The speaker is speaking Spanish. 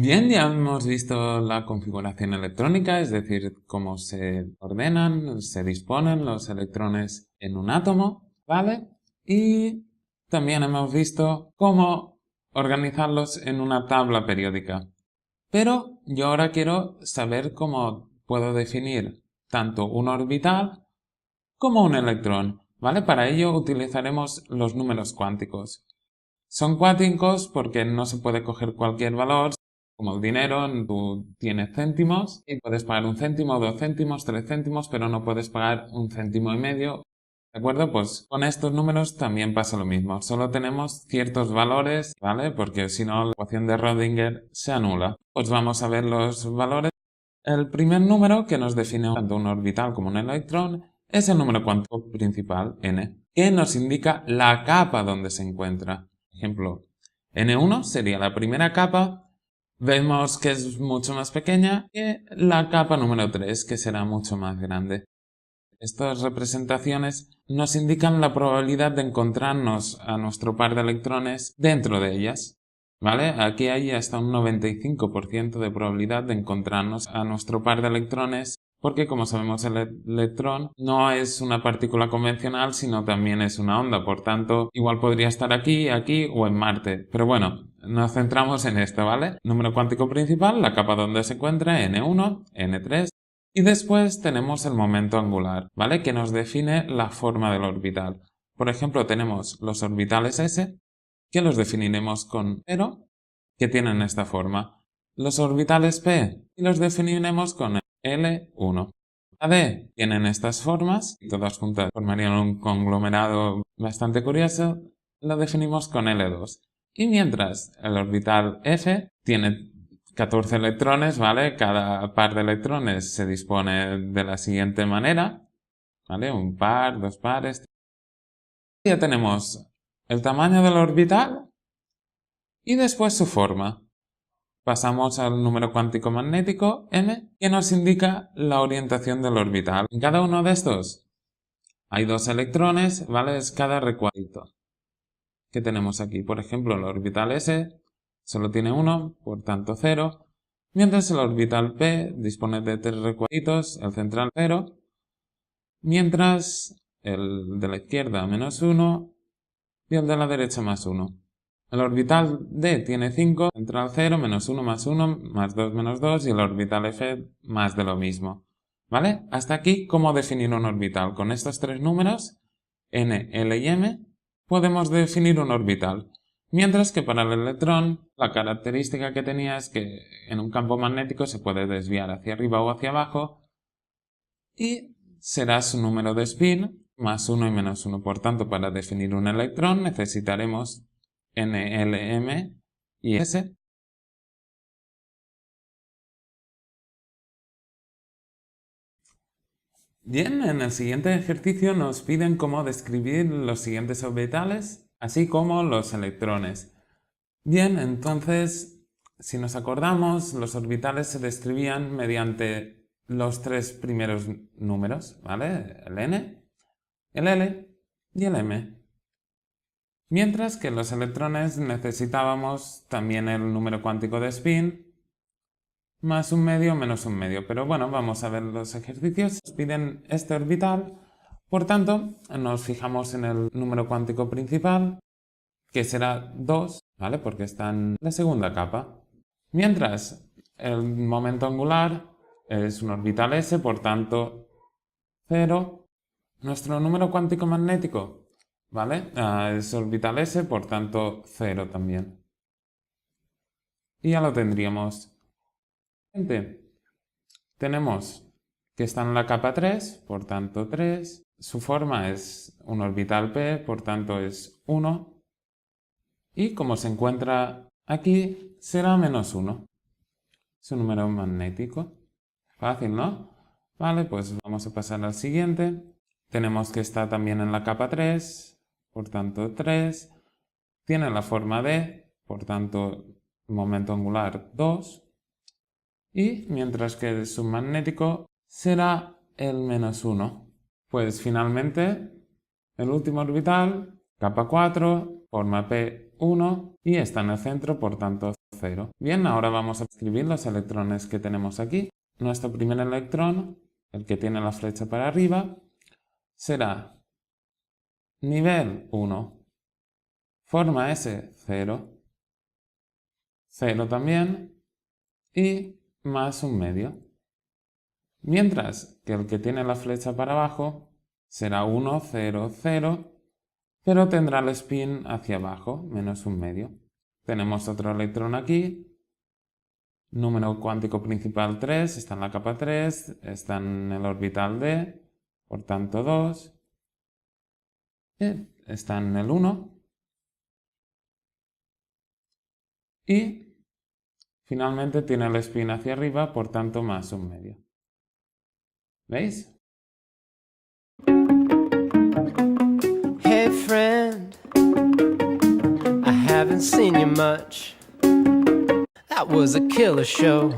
Bien, ya hemos visto la configuración electrónica, es decir, cómo se ordenan, se disponen los electrones en un átomo, ¿vale? Y también hemos visto cómo organizarlos en una tabla periódica. Pero yo ahora quiero saber cómo puedo definir tanto un orbital como un electrón, ¿vale? Para ello utilizaremos los números cuánticos. Son cuánticos porque no se puede coger cualquier valor, como el dinero, tú tienes céntimos y puedes pagar 1 céntimo, 2 céntimos, 3 céntimos, pero no puedes pagar 1,5 céntimos. ¿De acuerdo? Pues con estos números también pasa lo mismo. Solo tenemos ciertos valores, ¿vale? Porque si no, la ecuación de Rödinger se anula. Pues vamos a ver los valores. El primer número que nos define tanto un orbital como un electrón es el número cuántico principal, n, que nos indica la capa donde se encuentra. Por ejemplo, n1 sería la primera capa. Vemos que es mucho más pequeña que la capa número 3, que será mucho más grande. Estas representaciones nos indican la probabilidad de encontrarnos a nuestro par de electrones dentro de ellas. ¿Vale? Aquí hay hasta un 95% de probabilidad de encontrarnos a nuestro par de electrones, porque como sabemos el electrón no es una partícula convencional, sino también es una onda. Por tanto, igual podría estar aquí, aquí o en Marte. Pero bueno, nos centramos en esto, ¿vale? Número cuántico principal, la capa donde se encuentra, n1, n3. Y después tenemos el momento angular, ¿vale? Que nos define la forma del orbital. Por ejemplo, tenemos los orbitales S, que los definiremos con 0, que tienen esta forma. Los orbitales P, y los definiremos con L1. La D tienen estas formas, y todas juntas formarían un conglomerado bastante curioso, lo definimos con L2. Y mientras el orbital F tiene 14 electrones, ¿vale? Cada par de electrones se dispone de la siguiente manera, ¿vale? Un par, dos pares. Ya tenemos el tamaño del orbital y después su forma. Pasamos al número cuántico magnético, m, que nos indica la orientación del orbital. En cada uno de estos hay 2 electrones, ¿vale? Es cada recuadrito que tenemos aquí. Por ejemplo, el orbital S solo tiene 1, por tanto 0, mientras el orbital P dispone de 3 recuadritos, el central 0, mientras el de la izquierda -1 y el de la derecha +1. El orbital D tiene 5, central 0, -1, +1, +2, -2 y el orbital F más de lo mismo. ¿Vale? Hasta aquí cómo definir un orbital. Con estos 3 números, n, l y m, podemos definir un orbital. Mientras que para el electrón, la característica que tenía es que en un campo magnético se puede desviar hacia arriba o hacia abajo y será su número de spin +1 y -1. Por tanto, para definir un electrón necesitaremos n, l, m y s. Bien, en el siguiente ejercicio nos piden cómo describir los siguientes orbitales, así como los electrones. Bien, entonces, si nos acordamos, los orbitales se describían mediante los 3 primeros números, ¿vale? El n, el l y el m. Mientras que los electrones necesitábamos también el número cuántico de spin, más un medio menos un medio. Pero bueno, vamos a ver los ejercicios. Nos piden este orbital, por tanto, nos fijamos en el número cuántico principal, que será 2, ¿vale? Porque está en la segunda capa. Mientras el momento angular es un orbital S, por tanto 0. Nuestro número cuántico magnético, ¿vale? Es orbital S, por tanto 0 también. Y ya lo tendríamos. Tenemos que está en la capa 3, por tanto 3. Su forma es un orbital P, por tanto es 1. Y como se encuentra aquí, será -1. Su número magnético. Fácil, ¿no? Vale, pues vamos a pasar al siguiente. Tenemos que está también en la capa 3, por tanto 3. Tiene la forma D, por tanto momento angular 2. Y mientras que el submagnético será el -1. Pues finalmente, el último orbital, capa 4, forma P1 y está en el centro, por tanto 0. Bien, ahora vamos a escribir los electrones que tenemos aquí. Nuestro primer electrón, el que tiene la flecha para arriba, será nivel 1, forma S0, 0 también y más un medio. Mientras que el que tiene la flecha para abajo será 1, 0, 0, pero tendrá el spin hacia abajo, menos un medio. Tenemos otro electrón aquí, número cuántico principal 3, está en la capa 3, está en el orbital D, por tanto 2, está en el 1 y finalmente tiene el spin hacia arriba, por tanto más un medio. ¿Veis? Hey friend, I haven't seen you much. That was a killer show.